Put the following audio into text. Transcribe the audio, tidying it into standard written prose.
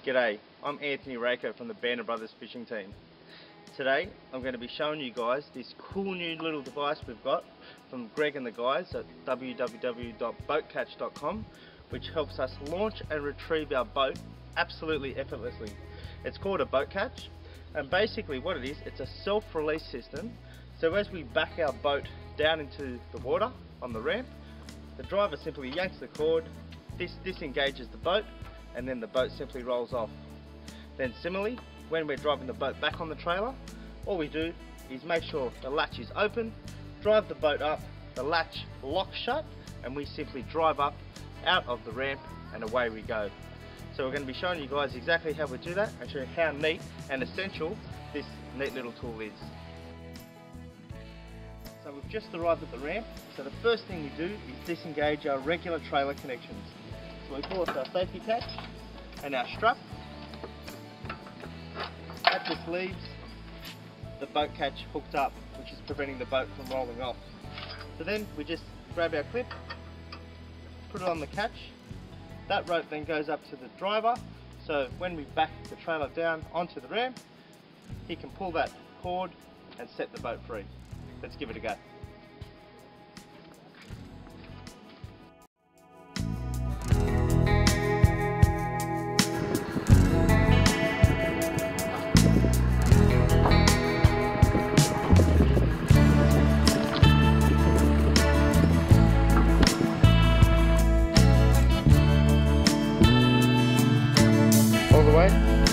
G'day, I'm Anthony Rako from the Banner Brothers fishing team. Today I'm going to be showing you guys this cool new little device we've got from Greg and the guys at www.boatcatch.com, which helps us launch and retrieve our boat absolutely effortlessly. It's called a Boatcatch, and basically what it is, it's a self-release system. So as we back our boat down into the water on the ramp, the driver simply yanks the cord, this disengages the boat, and then the boat simply rolls off. Then similarly, when we're driving the boat back on the trailer, all we do is make sure the latch is open, drive the boat up, the latch locks shut, and we simply drive up out of the ramp and away we go. So we're going to be showing you guys exactly how we do that and show you how neat and essential this neat little tool is. So we've just arrived at the ramp, so the first thing we do is disengage our regular trailer connections. So we pull off our safety catch and our strap. That just leaves the boat catch hooked up, which is preventing the boat from rolling off. So then we just grab our clip, put it on the catch. That rope then goes up to the driver, so when we back the trailer down onto the ramp, he can pull that cord and set the boat free. Let's give it a go. All the way.